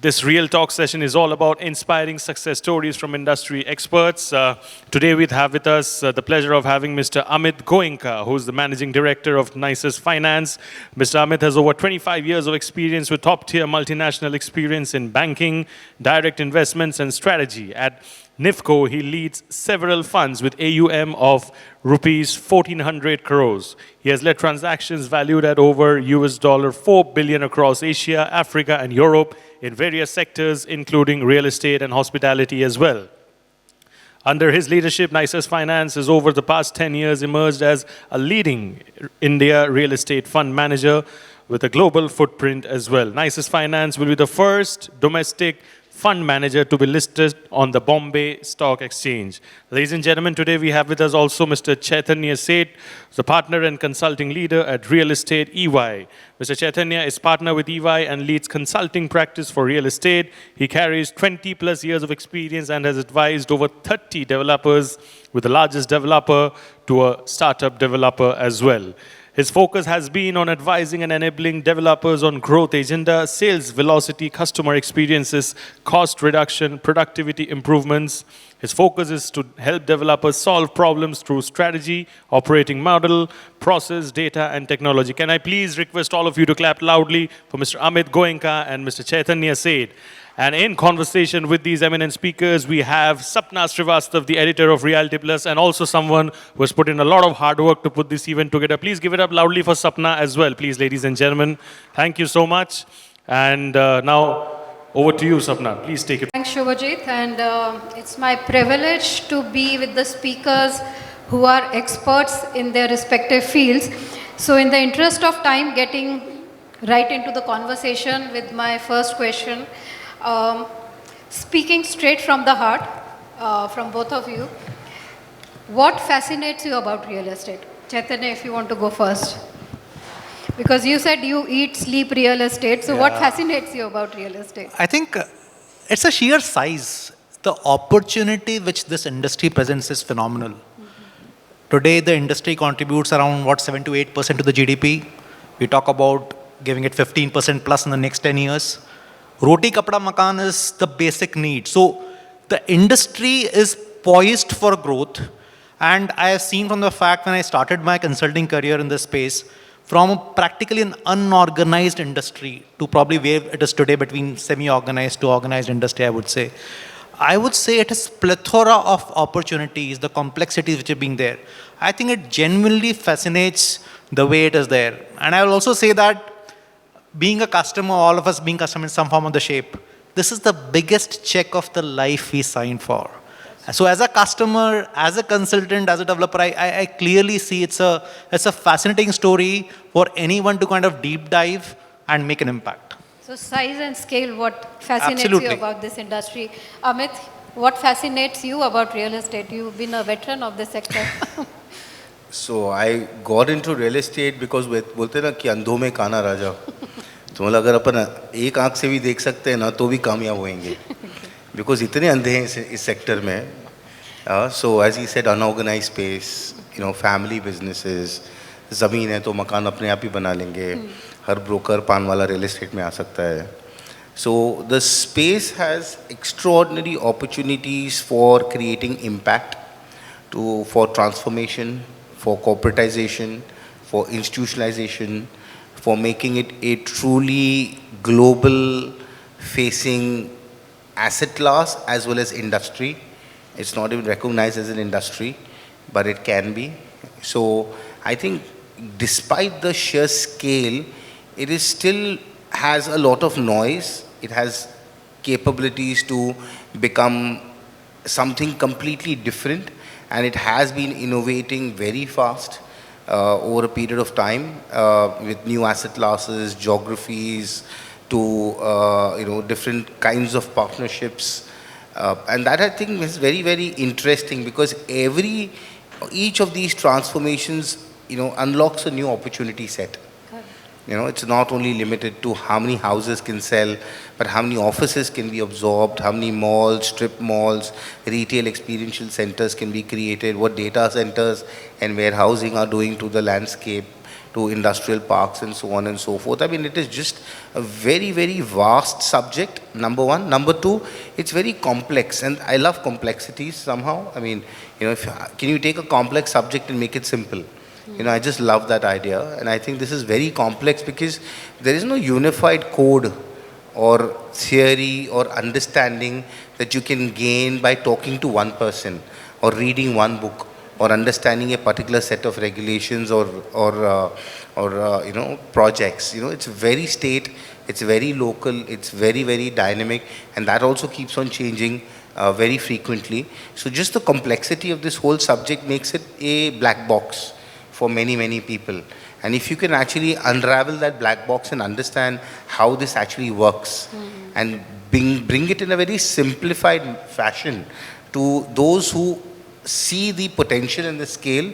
This Real Talk session is all about inspiring success stories from industry experts. Today we have with us the pleasure of having Mr. Amit Goenka, who's the Managing Director of Nisus Finance. Mr. Amit has over 25 years of experience with top-tier multinational experience in banking, direct investments and strategy. At NIFCO, he leads several funds with AUM of rupees 1,400 crores. He has led transactions valued at over $4 billion across Asia, Africa, and Europe in various sectors, including real estate and hospitality as well. Under his leadership, Nisus Finance has over the past 10 years emerged as a leading India real estate fund manager with a global footprint as well. Nisus Finance will be the first domestic fund manager to be listed on the Bombay Stock Exchange. Ladies and gentlemen, today we have with us also Mr. Chaitanya Seth, the partner and consulting leader at Real Estate EY. Mr. Chaitanya is partner with EY and leads consulting practice for real estate. He carries 20 plus years of experience and has advised over 30 developers, with the largest developer to a startup developer as well. His focus has been on advising and enabling developers on growth agenda, sales velocity, customer experiences, cost reduction, productivity improvements. His focus is to help developers solve problems through strategy, operating model, process, data, and technology. Can I please request all of you to clap loudly for Mr. Amit Goenka and Mr. Chaitanya Seth? And in conversation with these eminent speakers, we have Sapna Srivastav, the editor of Reality Plus, and also someone who has put in a lot of hard work to put this event together. Please give it up loudly for Sapna as well, please, ladies and gentlemen. Thank you so much. And now, over to you, Sapna. Please take it. Thanks, Shubhajit. And it's my privilege to be with the speakers who are experts in their respective fields. So in the interest of time, getting right into the conversation with my first question, speaking straight from the heart, from both of you, what fascinates you about real estate? Chaitanya, if you want to go first. Because you said you eat, sleep real estate, so what fascinates you about real estate? I think it's a sheer size. The opportunity which this industry presents is phenomenal. Today, the industry contributes around, 7 to 8% to the GDP. We talk about giving it 15% plus in the next 10 years. Roti kapda makan is the basic need. So the industry is poised for growth. And I have seen from the fact when I started my consulting career in this space, from practically an unorganized industry to probably where it is today, between semi-organized to organized industry, I would say. I would say it is plethora of opportunities, the complexities which are being there. I think it genuinely fascinates the way it is there. And I will also say that being a customer, all of us being customers in some form of the shape, this is the biggest check of the life we sign for. So as a customer, as a consultant, as a developer, I clearly see it's a fascinating story for anyone to kind of deep dive and make an impact. So size and scale, what fascinates Absolutely. you about this industry? Amit, what fascinates you about real estate? You've been a veteran of this sector. So I got into real estate because बोलते ना कि अंधों में काना राजा. तो मतलब अगर अपन एक आँख से भी देख सकते हैं ना तो भी कामयाब होएंगे. Because इतने अंधे हैं इस सेक्टर में. So as he said, unorganized space, family businesses, ज़मीन है तो मकान अपने आप ही बना लेंगे. हर ब्रोकर पान वाला real estate में आ सकता है. So the space has extraordinary opportunities for creating impact, for transformation, for corporatization, for institutionalization, for making it a truly global facing asset class as well as industry. It's not even recognized as an industry, but it can be. So I think despite the sheer scale, it is still has a lot of noise. It has capabilities to become something completely different, and it has been innovating very fast over a period of time with new asset classes, geographies, to different kinds of partnerships. And that I think is very, very interesting because each of these transformations, unlocks a new opportunity set. It's not only limited to how many houses can sell, but how many offices can be absorbed, how many malls, strip malls, retail experiential centers can be created, what data centers and warehousing are doing to the landscape, to industrial parks and so on and so forth. I mean, it is just a very, very vast subject, number one. Number two, it's very complex, and I love complexities somehow. I mean, can you take a complex subject and make it simple? I just love that idea, and I think this is very complex because there is no unified code or theory or understanding that you can gain by talking to one person or reading one book or understanding a particular set of regulations or projects. It's very state, it's very local, it's very, very dynamic, and that also keeps on changing very frequently. So just the complexity of this whole subject makes it a black box for many, many people. And if you can actually unravel that black box and understand how this actually works and bring it in a very simplified fashion to those who see the potential and the scale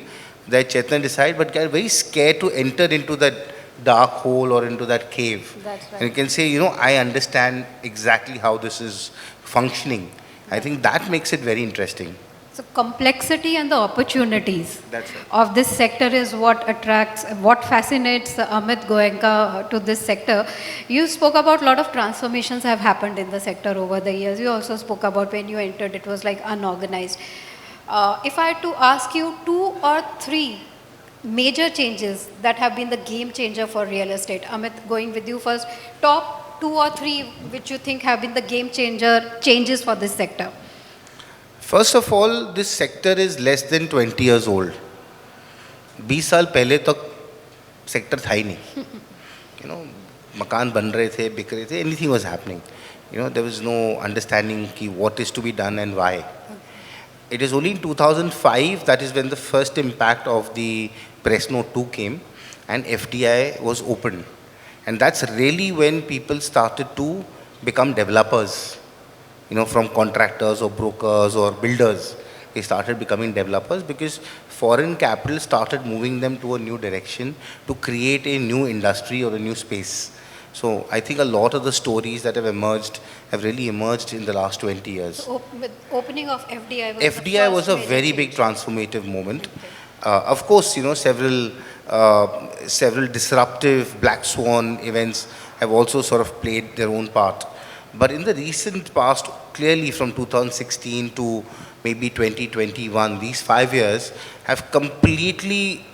that Chetan decide, but get very scared to enter into that dark hole or into that cave. That's right. And you can say, I understand exactly how this is functioning. I think that makes it very interesting. So complexity and the opportunities That's right. of this sector is what attracts, what fascinates Amit Goenka to this sector. You spoke about a lot of transformations have happened in the sector over the years. You also spoke about when you entered, it was like unorganized. If I had to ask you 2 or 3 major changes that have been the game changer for real estate, Amit, going with you first, top 2 or 3 which you think have been the game changes for this sector? First of all, this sector is less than 20 years old. 20 साल पहले तक sector था ही नहीं. मकान बन रहे थे, बिक रहे थे, anything was happening. There was no understanding ki what is to be done and why. It is only in 2005 that is when the first impact of the Press Note 2 came and FDI was opened. And that's really when people started to become developers. From contractors or brokers or builders, they started becoming developers because foreign capital started moving them to a new direction to create a new industry or a new space. So I think a lot of the stories that have emerged have really emerged in the last 20 years. So with opening of FDI was FDI was a major very change. big transformative moment. Of course, several disruptive black swan events have also sort of played their own part. But in the recent past, clearly from 2016 to maybe 2021, these 5 years have completely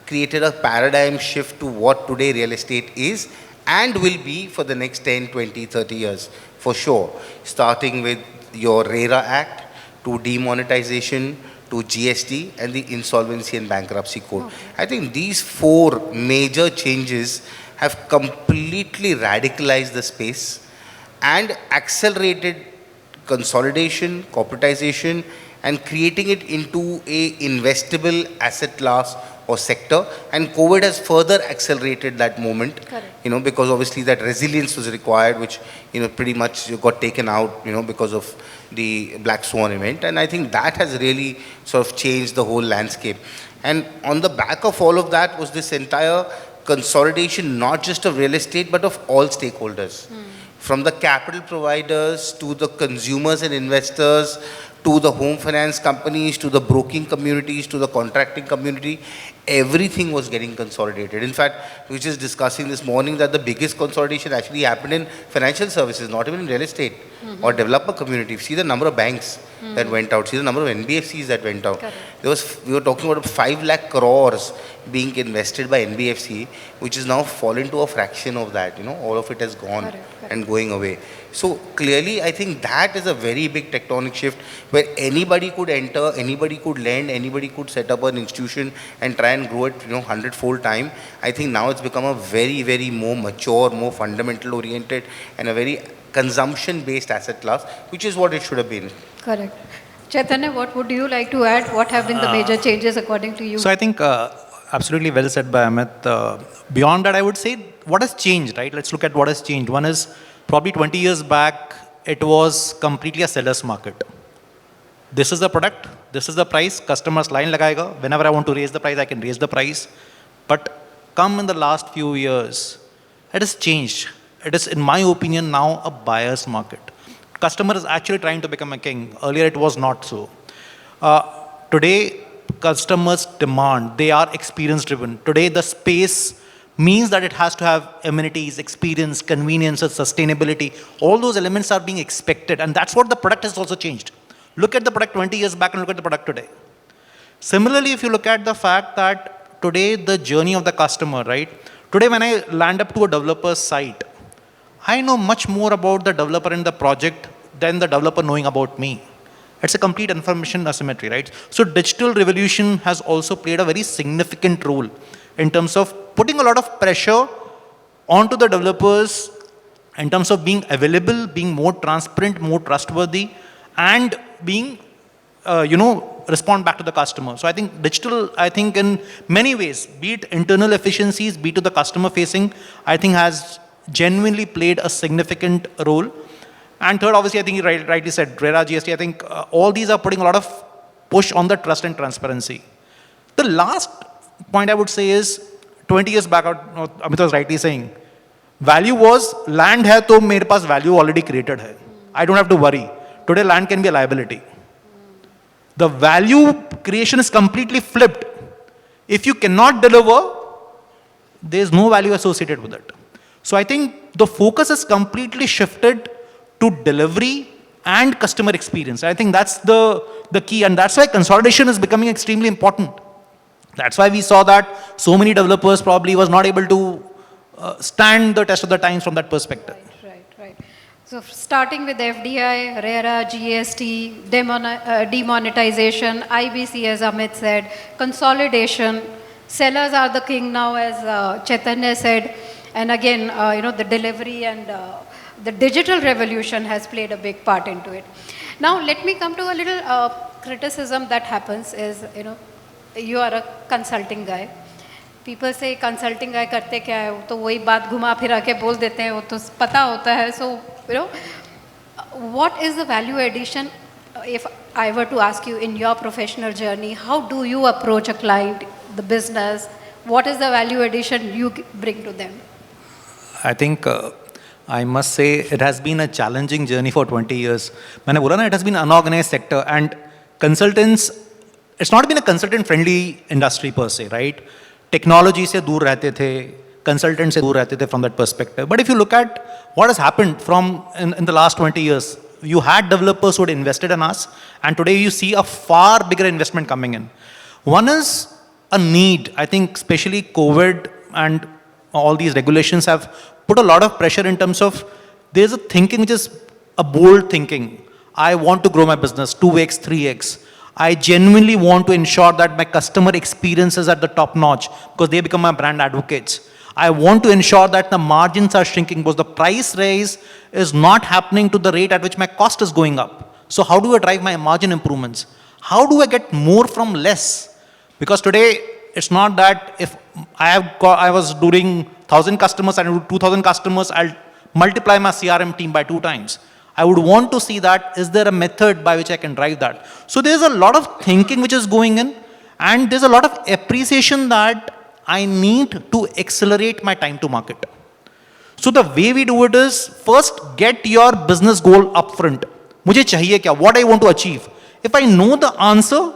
created a paradigm shift to what today real estate is and will be for the next 10, 20, 30 years, for sure. Starting with your RERA Act, to demonetization, to GST, and the Insolvency and Bankruptcy Code. Okay. I think these 4 major changes have completely radicalized the space and accelerated consolidation, corporatization, and creating it into a investable asset class or sector. And COVID has further accelerated that moment. Correct. Because obviously that resilience was required, which, pretty much got taken out, because of the Black Swan event. And I think that has really sort of changed the whole landscape. And on the back of all of that was this entire consolidation, not just of real estate, but of all stakeholders. From the capital providers to the consumers and investors, to the home finance companies, to the broking communities, to the contracting community, everything was getting consolidated. In fact, we were just discussing this morning that the biggest consolidation actually happened in financial services, not even in real estate or developer community. See the number of banks that went out, see the number of NBFCs that went out. We were talking about 5 lakh crores being invested by NBFC, which is now fallen to a fraction of that. All of it has gone and going away. So clearly, I think that is a very big tectonic shift where anybody could enter, anybody could lend, anybody could set up an institution and try and grow it, 100-fold time. I think now it's become a very, very more mature, more fundamental oriented and a very consumption-based asset class, which is what it should have been. Correct. Chaitanya, what would you like to add? What have been the major changes according to you? So I think absolutely well said by Amit. Beyond that, I would say what has changed, right? Let's look at what has changed. One is probably 20 years back, it was completely a seller's market. This is the product, this is the price, customers line lagayega. Whenever I want to raise the price, I can raise the price. But come in the last few years, it has changed. It is, in my opinion, now a buyer's market. Customer is actually trying to become a king. Earlier, it was not so. Today, customers demand. They are experience driven. Today, the space means that it has to have amenities, experience, conveniences, sustainability. All those elements are being expected, and that's what the product has also changed. Look at the product 20 years back and look at the product today. Similarly, if you look at the fact that today the journey of the customer, right? Today when I land up to a developer's site, I know much more about the developer and the project than the developer knowing about me. It's a complete information asymmetry, right? So digital revolution has also played a very significant role in terms of putting a lot of pressure onto the developers in terms of being available, being more transparent, more trustworthy, and being, respond back to the customer. So I think digital, in many ways, be it internal efficiencies, be it to the customer facing, I think has genuinely played a significant role. And third, obviously, I think you rightly said, RERA, GST, I think all these are putting a lot of push on the trust and transparency. The last point I would say is, 20 years back, Amit was rightly saying, value was, land hai to mere paas value already created hai. I don't have to worry. Today, land can be a liability. The value creation is completely flipped. If you cannot deliver, there is no value associated with it. So I think the focus is completely shifted to delivery and customer experience. I think that's the key, and that's why consolidation is becoming extremely important. That's why we saw that so many developers probably was not able to stand the test of the times from that perspective. Right. So starting with FDI, RERA, GST, demonetization, IBC as Amit said, consolidation, sellers are the king now as Chaitanya said, and again, the delivery and the digital revolution has played a big part into it. Now let me come to a little criticism that happens is, you are a consulting guy. People say consulting guy करते क्या है, तो वही बात घुमा फिरा के बोल देते हैं, वो तो पता होता है. So, what is the value addition? If I were to ask you in your professional journey, how do you approach a client, the business? What is the value addition you bring to them? I think I must say it has been a challenging journey for 20 years. मैंने बोला ना, it has been an unorganized sector, and consultants, it's not been a consultant-friendly industry per se, right? Technology से दूर रहते थे, consultant से दूर रहते थे from that perspective. But if you look at what has happened in the last 20 years, you had developers who had invested in us, and today you see a far bigger investment coming in. One is a need. I think especially COVID and all these regulations have put a lot of pressure in terms of there's a thinking which is a bold thinking. I want to grow my business 2x, 3x. I genuinely want to ensure that my customer experience is at the top notch because they become my brand advocates. I want to ensure that the margins are shrinking because the price raise is not happening to the rate at which my cost is going up. So how do I drive my margin improvements? How do I get more from less? Because today, it's not that if I was doing 1,000 customers and I do 2,000 customers, I'll multiply my CRM team by 2 times. I would want to see that, is there a method by which I can drive that? So there's a lot of thinking which is going in, and there's a lot of appreciation that I need to accelerate my time to market. So the way we do it is, first get your business goal upfront. मुझे चाहिए क्या? What I want to achieve. If I know the answer,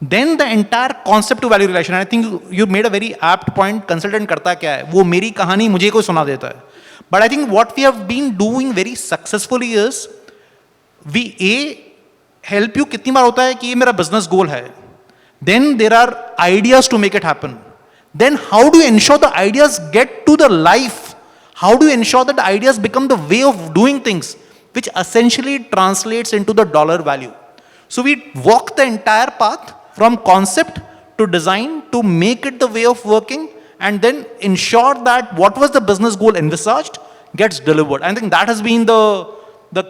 then the entire concept to value relation. I think you made a very apt point. Consultant करता क्या है? वो मेरी कहानी मुझे कोई सुना देता है. But I think what we have been doing very successfully is, we help you कितनी बार होता है कि ये मेरा business goal है. Then there are ideas to make it happen. Then how do you ensure the ideas get to the life? How do you ensure that the ideas become the way of doing things, which essentially translates into the dollar value? So we walk the entire path from concept to design to make it the way of working, and then ensure that what was the business goal envisaged gets delivered. I think that has been the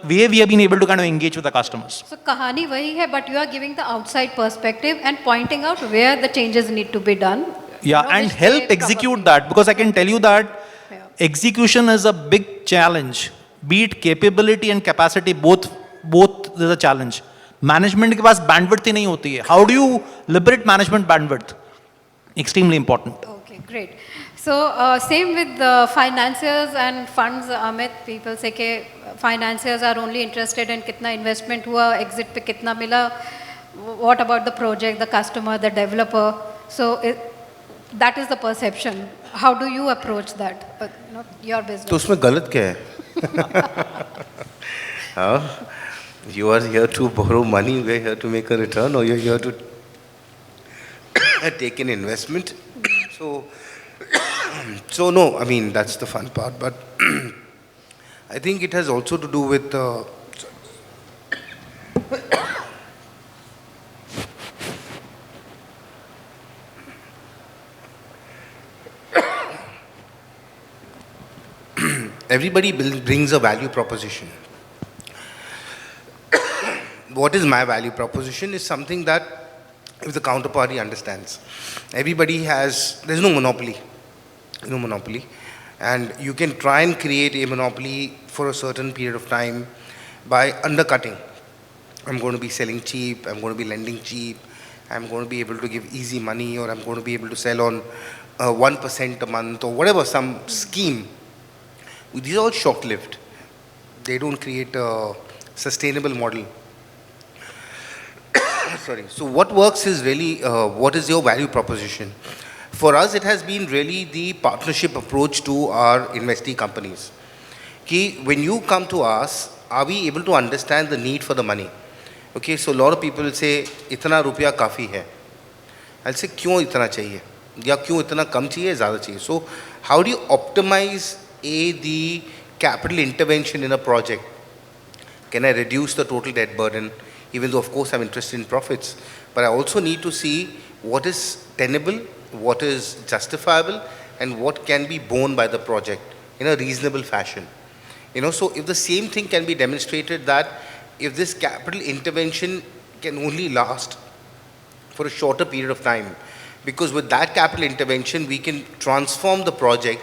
way we have been able to kind of engage with the customers. So kahani wahi hai, but you are giving the outside perspective and pointing out where the changes need to be done. Yeah, and help execute that, because I can tell you that execution is a big challenge. Be it capability and capacity, both is a challenge. Management के पास bandwidth ही नहीं होती है. How do you liberate management bandwidth? Extremely important. Okay, great. So same with the financiers and funds, Amit. People say that financiers are only interested in कितना investment हुआ, exit पे कितना मिला. what about the project, the customer, the developer? So that is the perception. How do you approach that, your business? तो उसमें गलत क्या है? हाँ? You are here to borrow money, we are here to make a return, or you're here to take an investment. So no, I mean, that's the fun part, but I think it has also to do with everybody brings a value proposition. What is my value proposition is something that if the counterparty understands. There's no monopoly. No monopoly. And you can try and create a monopoly for a certain period of time by undercutting. I'm going to be selling cheap, I'm going to be lending cheap, I'm going to be able to give easy money, or I'm going to be able to sell on 1% a month, or whatever, some scheme. These are all short-lived. They don't create a sustainable model. Sorry. So what works is really, what is your value proposition? For us, it has been really the partnership approach to our investee companies. When you come to us, are we able to understand the need for the money? Okay, so a lot of people will say, "Itna rupiya kafi hai." I'll say, "Kyun itna chahiye? Ya kyun itna kam chahiye, zyada chahiye?" So how do you optimize the capital intervention in a project? Can I reduce the total debt burden? Even though, of course, I'm interested in profits, but I also need to see what is tenable, what is justifiable, and what can be borne by the project in a reasonable fashion. So if the same thing can be demonstrated, that if this capital intervention can only last for a shorter period of time, because with that capital intervention, we can transform the project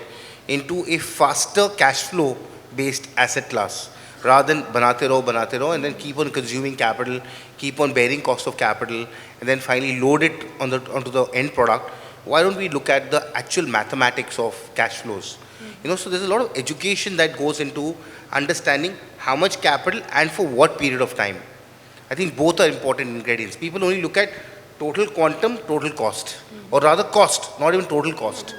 into a faster cash flow based asset class, rather than banate raho, and then keep on consuming capital, keep on bearing cost of capital, and then finally load it onto the end product. Why don't we look at the actual mathematics of cash flows? So there's a lot of education that goes into understanding how much capital and for what period of time. I think both are important ingredients. People only look at total quantum, total cost, or rather cost, not even total cost.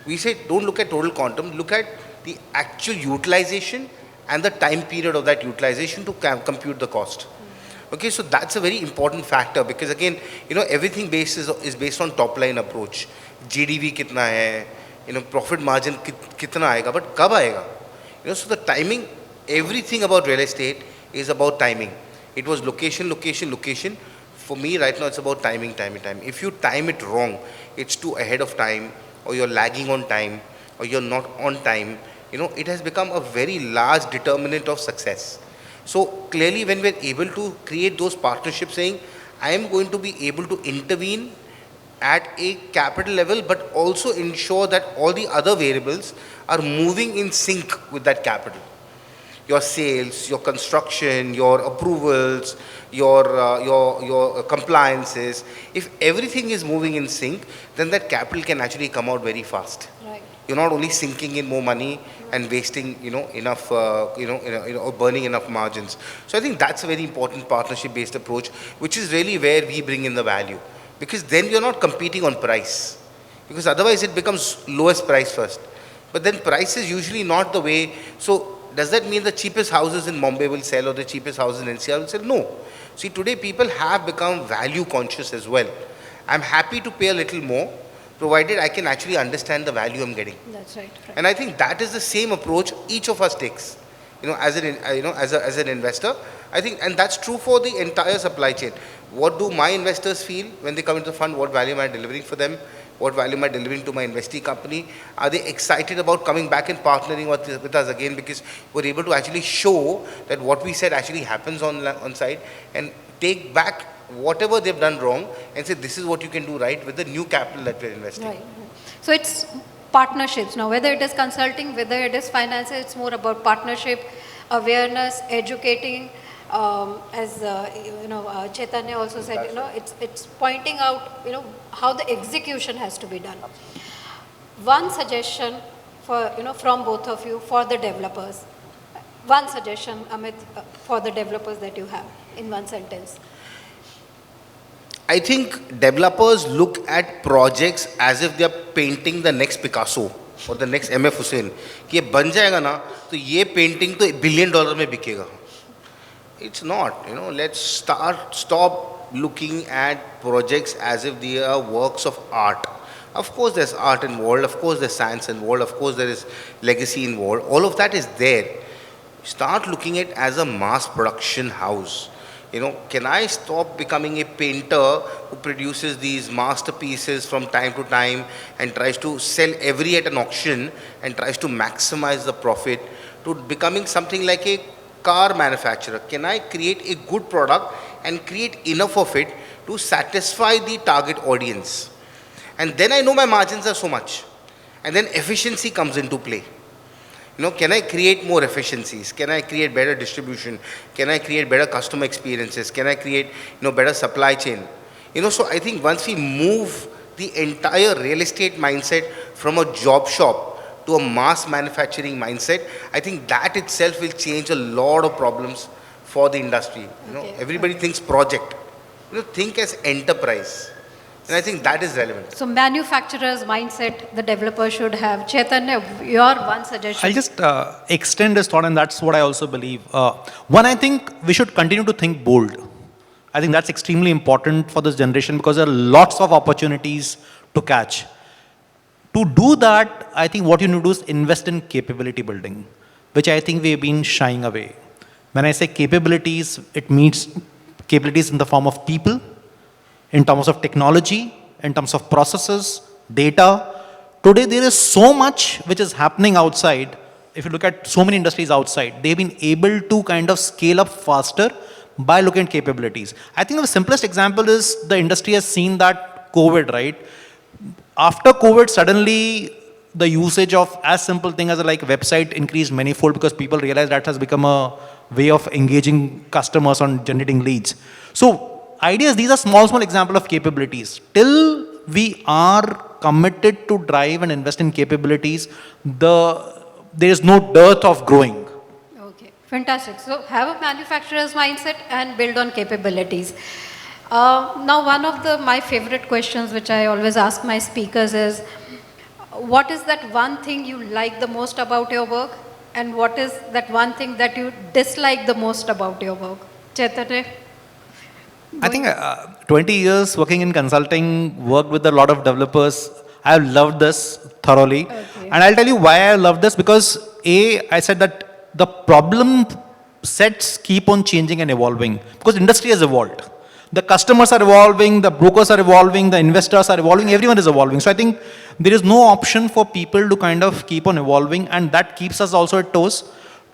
We say don't look at total quantum, look at the actual utilization and the time period of that utilization to compute the cost. Okay, so that's a very important factor, because again, everything is based on top line approach. GDV kitna hai, profit margin kitna aega, but kab aega? So the timing, everything about real estate is about timing. It was location. For me right now, it's about timing. If you time it wrong, it's too ahead of time, or you're lagging on time, or you're not on time, it has become a very large determinant of success. So clearly, when we're able to create those partnerships, saying, I am going to be able to intervene at a capital level, but also ensure that all the other variables are moving in sync with that capital. Your sales, your construction, your approvals, your compliances. If everything is moving in sync, then that capital can actually come out very fast. Right. You're not only sinking in more money and wasting, enough, or burning enough margins. So I think that's a very important partnership-based approach, which is really where we bring in the value. Because then you're not competing on price. Because otherwise it becomes lowest price first. But then price is usually not the way. So does that mean the cheapest houses in Mumbai will sell, or the cheapest houses in NCR will sell? No. See, today people have become value conscious as well. I'm happy to pay a little more, provided I can actually understand the value I'm getting. That's right. And I think that is the same approach each of us takes, as an investor. I think, and that's true for the entire supply chain. What do my investors feel when they come into the fund? What value am I delivering for them? What value am I delivering to my investee company? Are they excited about coming back and partnering with us again, because we're able to actually show that what we said actually happens on site, and take back whatever they've done wrong and say, this is what you can do right with the new capital that we're investing. Right. So it's partnerships now, whether it is consulting, whether it is finance, it's more about partnership, awareness, educating. As Chaitanya also said, it's pointing out, how the execution has to be done. One suggestion for, from both of you for the developers. One suggestion, Amit, for the developers that you have in one sentence. I think developers look at projects as if they are painting the next Picasso or the next MF Hussain. कि ये बन जाएगा ना तो ये painting तो $1 billion में बिकेगा. It's not. Let's stop looking at projects as if they are works of art. Of course, there's art involved. Of course, there's science involved. Of course, there is legacy involved. All of that is there. Start looking at it as a mass production house. Can I stop becoming a painter who produces these masterpieces from time to time and tries to sell every at an auction and tries to maximize the profit, to becoming something like a car manufacturer? Can I create a good product and create enough of it to satisfy the target audience? And then I know my margins are so much. And then efficiency comes into play. Can I create more efficiencies? Can I create better distribution? Can I create better customer experiences? Can I create, better supply chain? So I think once we move the entire real estate mindset from a job shop to a mass manufacturing mindset, I think that itself will change a lot of problems for the industry. Okay. Everybody thinks project. Think as enterprise. And I think that is relevant. So manufacturer's mindset the developer should have. Chaitanya, your one suggestion. I'll just extend this thought, and that's what I also believe. One, I think we should continue to think bold. I think that's extremely important for this generation because there are lots of opportunities to catch. To do that, I think what you need to do is invest in capability building, which I think we've been shying away. When I say capabilities, it means capabilities in the form of people, in terms of technology, in terms of processes, data. Today, there is so much which is happening outside. If you look at so many industries outside, they've been able to kind of scale up faster by looking at capabilities. I think the simplest example is the industry has seen that COVID, right? After COVID, suddenly the usage of as simple thing as a website increased manifold because people realized that has become a way of engaging customers on generating leads. So ideas, these are small example of capabilities. Till we are committed to drive and invest in capabilities, there is no dearth of growing. Okay, fantastic. So have a manufacturer's mindset and build on capabilities. Now, one of my favorite questions which I always ask my speakers is, what is that one thing you like the most about your work? And what is that one thing that you dislike the most about your work? Chaitanya? I think 20 years working in consulting, worked with a lot of developers. I've loved this thoroughly. Okay. And I'll tell you why I love this, because I said that the problem sets keep on changing and evolving because industry has evolved. The customers are evolving, the brokers are evolving, the investors are evolving, everyone is evolving. So I think there is no option for people to kind of keep on evolving, and that keeps us also at toes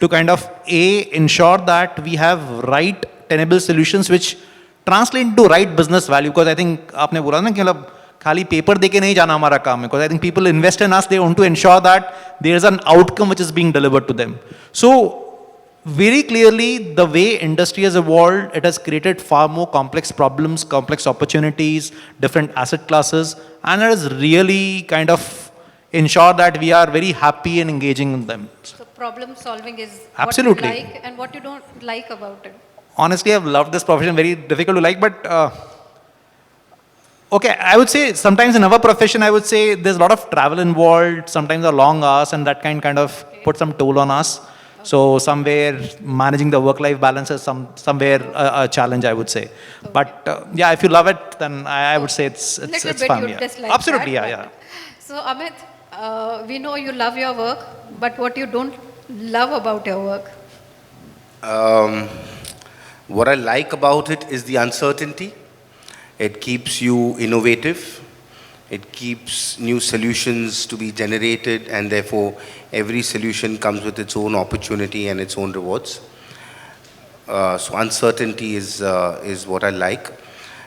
to kind of ensure that we have right tenable solutions which translate into right business value. Because I think आपने बोला ना कि मतलब खाली paper देके नहीं जाना हमारा काम है. Because I think people invest in us, they want to ensure that there is an outcome which is being delivered to them. So very clearly, the way industry has evolved, it has created far more complex problems, complex opportunities, different asset classes, and it has really kind of ensured that we are very happy and engaging in them. So problem solving is Absolutely. what you like and what you don't like about it. Honestly, I've loved this profession, very difficult to like, but okay, I would say sometimes in our profession, I would say there's a lot of travel involved, sometimes a long hours, and that kind of put some toll on us. So somewhere managing the work-life balance is somewhere a challenge, I would say. Okay. But yeah, if you love it, then I would say it's Little bit fun. you Yeah. dislike Absolutely, that, yeah. So Amit, we know you love your work, but what you don't love about your work? What I like about it is the uncertainty. It keeps you innovative. It keeps new solutions to be generated, and therefore every solution comes with its own opportunity and its own rewards. So uncertainty is what I like.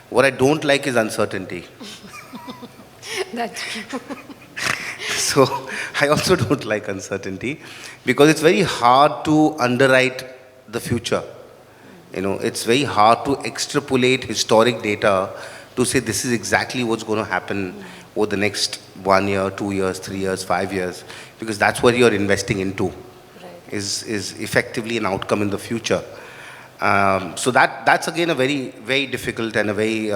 What I don't like is uncertainty. That's true. So I also don't like uncertainty because it's very hard to underwrite the future. It's very hard to extrapolate historic data to say this is exactly what's going to happen over the next 1 year, 2 years, 3 years, 5 years, because that's what you're investing into, Right. is effectively an outcome in the future. So that's again a very, very difficult and a very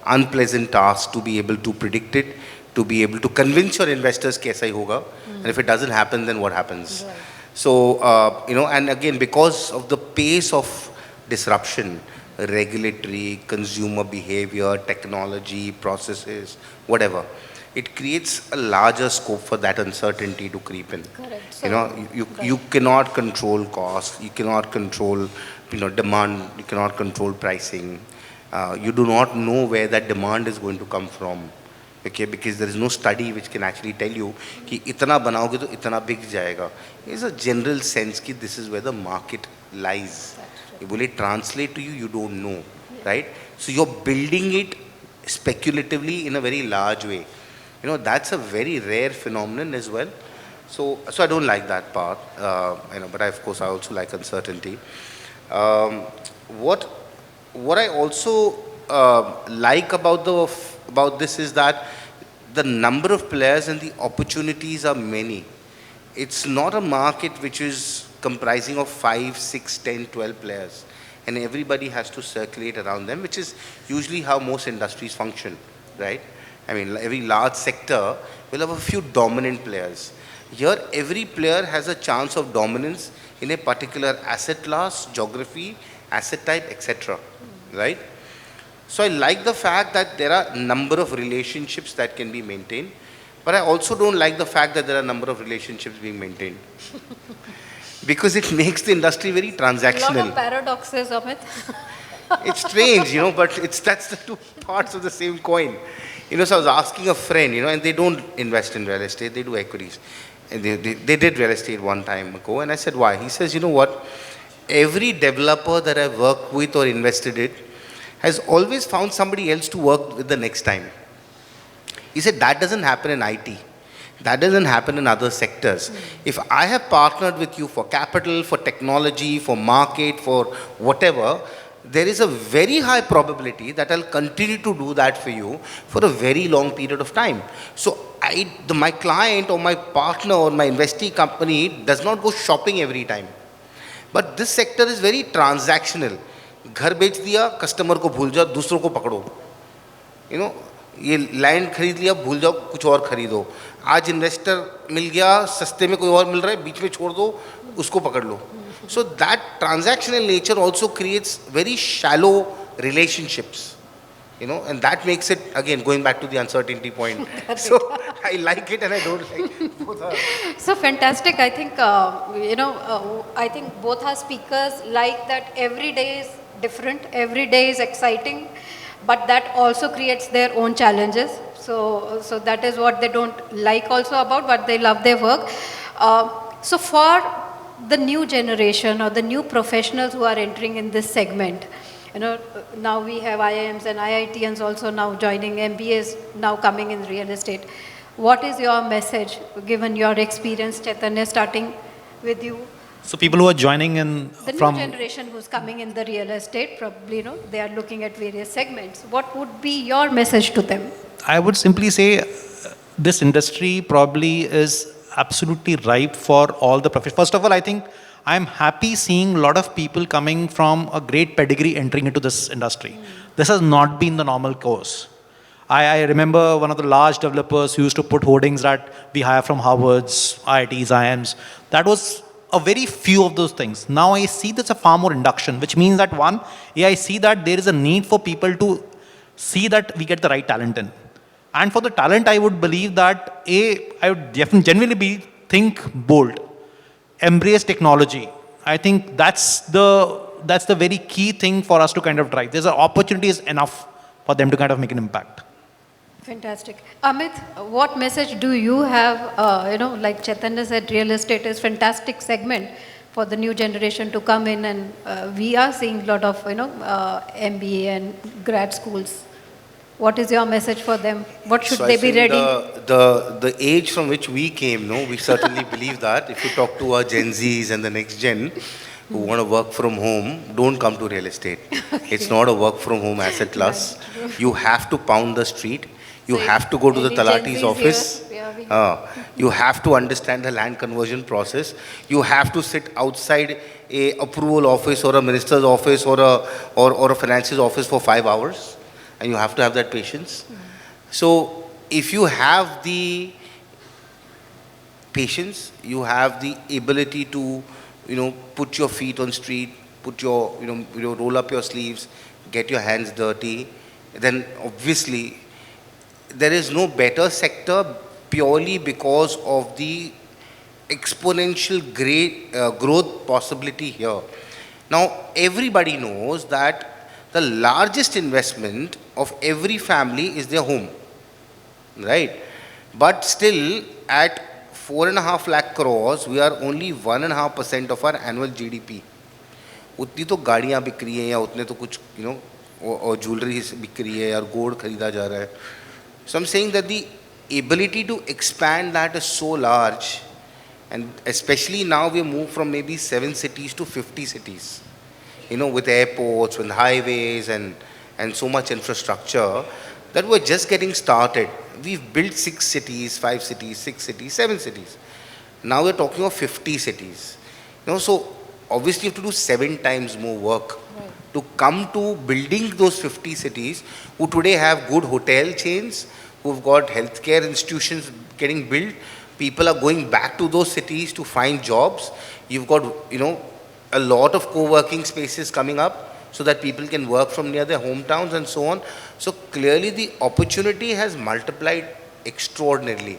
unpleasant task to be able to predict it, to be able to convince your investors kaisa hi hoga, and if it doesn't happen, then what happens? Right. So, and again, because of the pace of disruption, regulatory, consumer behavior, technology, processes, whatever, it creates a larger scope for that uncertainty to creep in. Correct. You know, you cannot control cost, you cannot control, demand, you cannot control pricing. You do not know where that demand is going to come from. Okay, because there is no study which can actually tell you कि इतना बनाओगे तो इतना बिक जाएगा. It's a general sense कि this is where the market lies. Will it translate to you? You don't know, right? So you're building it speculatively in a very large way. That's a very rare phenomenon as well. So I don't like that part. But of course I also like uncertainty. What I also like about this is that the number of players and the opportunities are many. It's not a market which is comprising of 5, 6, 10, 12 players, and everybody has to circulate around them, which is usually how most industries function, right? I mean, every large sector will have a few dominant players. Here, every player has a chance of dominance in a particular asset class, geography, asset type, etc., right? So I like the fact that there are a number of relationships that can be maintained, but I also don't like the fact that there are a number of relationships being maintained. Because it makes the industry very A transactional. lot of paradoxes, Amit. It's strange, but that's the two parts of the same coin. So I was asking a friend, and they don't invest in real estate, they do equities. And they did real estate one time ago, and I said, why? He says, you know what? Every developer that I've worked with or invested in has always found somebody else to work with the next time. He said, that doesn't happen in IT. That doesn't happen in other sectors. If I have partnered with you for capital, for technology, for market, for whatever, there is a very high probability that I'll continue to do that for you for a very long period of time. So my client or my partner or my investee company does not go shopping every time. But this sector is very transactional. घर बेच दिया, customer को भूल जाओ, दूसरों को पकड़ो. ये लैंड खरीद लिया, भूल जाओ, कुछ और खरीदो. आज इन्वेस्टर मिल गया, सस्ते में कोई और मिल रहा है, बीच में छोड़ दो, उसको पकड़ लो. So that transactional nature also creates very shallow relationships, and that makes it, again, going back to the uncertainty point. So I like it and I don't like it. Both are. So fantastic. I think, I think both our speakers like that every day is different, every day is exciting, but that also creates their own challenges. So that is what they don't like also about, but they love their work. So for the new generation or the new professionals who are entering in this segment, now we have IIMs and IITians also now joining, MBAs now coming in real estate. What is your message, given your experience, Chaitanya, starting with you? So people who are joining in The from new generation who's coming in the real estate, probably, they are looking at various segments. What would be your message to them? I would simply say this industry probably is absolutely ripe for all the professions. First of all, I think I'm happy seeing a lot of people coming from a great pedigree entering into this industry. This has not been the normal course. I remember one of the large developers who used to put hoardings that we hire from Harvards, IITs, IIMs. That was a very few of those things. Now I see there's a far more induction, which means that I see that there is a need for people to see that we get the right talent in. And for the talent, I would believe that I would genuinely think bold, embrace technology. I think that's the very key thing for us to kind of drive. There's an opportunity is enough for them to kind of make an impact. Fantastic. Amit, what message do you have? Like Chaitanya said, real estate is fantastic segment for the new generation to come in, and we are seeing a lot of MBA and grad schools. What is your message for them? What should they be ready? The age from which we came, we certainly believe that. If you talk to our Gen Zs and the next gen who want to work from home, don't come to real estate. Okay. It's not a work from home asset class. You have to pound the street. You have to go to the Talati's office. Here? You have to understand the land conversion process. You have to sit outside a approval office or a minister's office or a finance's office for 5 hours, and you have to have that patience. So if you have the patience, you have the ability to, put your feet on street, put your, roll up your sleeves, get your hands dirty, then obviously there is no better sector purely because of the exponential great growth possibility here. Now, everybody knows that the largest investment of every family is their home, right? But still, at 4.5 lakh crores, we are only 1.5% of our annual GDP. उतनी तो गाड़ियाँ बिक रही हैं या उतने तो कुछ और ज्वेलरी बिक रही है या गोल्ड खरीदा जा रहा है. So I'm saying that the ability to expand that is so large, and especially now we move from maybe 7 cities to 50 cities, with airports, with highways and so much infrastructure, that we're just getting started. We've built 6 cities, 5 cities, 6 cities, 7 cities. Now we're talking of 50 cities. So obviously you have to do 7 times more work to come to building those 50 cities who today have good hotel chains, who've got healthcare institutions getting built. People are going back to those cities to find jobs. You've got, a lot of co-working spaces coming up so that people can work from near their hometowns and so on. So clearly the opportunity has multiplied extraordinarily.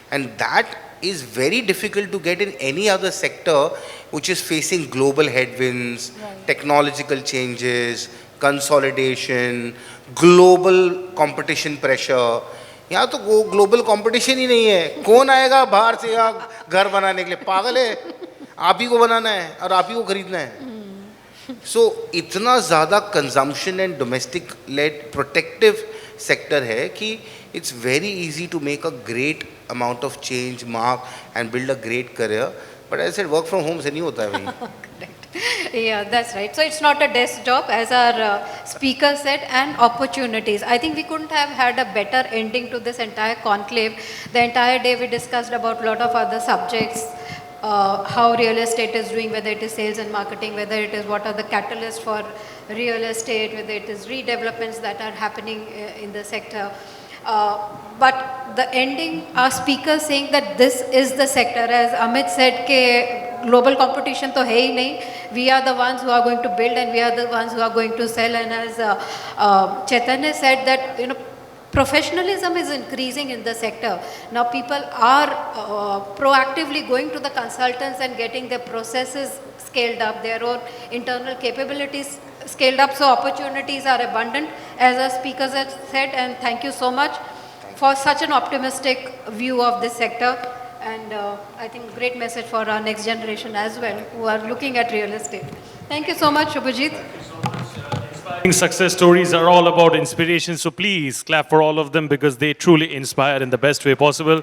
And that is very difficult to get in any other sector which is facing global headwinds, technological changes, consolidation, global competition pressure. यहाँ तो global competition ही नहीं है. कौन आएगा बाहर से यहाँ घर बनाने के लिए? पागल है. आप ही को बनाना है और आप ही को खरीदना है. So इतना ज़्यादा consumption and domestic led protective sector है कि it's very easy to make a great amount of change, mark and build a great career. But as I said, work from home से नहीं होता है भाई. Correct. Yeah, that's right. So it's not a desk job, as our speaker said, and opportunities. I think we couldn't have had a better ending to this entire conclave. The entire day we discussed about a lot of other subjects, how real estate is doing, whether it is sales and marketing, whether it is what are the catalysts for real estate, whether it is redevelopments that are happening in the sector. But the ending, our speaker saying that this is the sector, as Amit said, ke global competition to hai hi nahi. We are the ones who are going to build and we are the ones who are going to sell. And as Chaitanya said that, professionalism is increasing in the sector. Now people are proactively going to the consultants and getting their processes scaled up, their own internal capabilities scaled up. So opportunities are abundant, as our speakers have said, and thank you so much for such an optimistic view of this sector. And I think great message for our next generation as well, who are looking at real estate. Thank you so much, Shubhajit. Success stories are all about inspiration, so please clap for all of them because they truly inspire in the best way possible.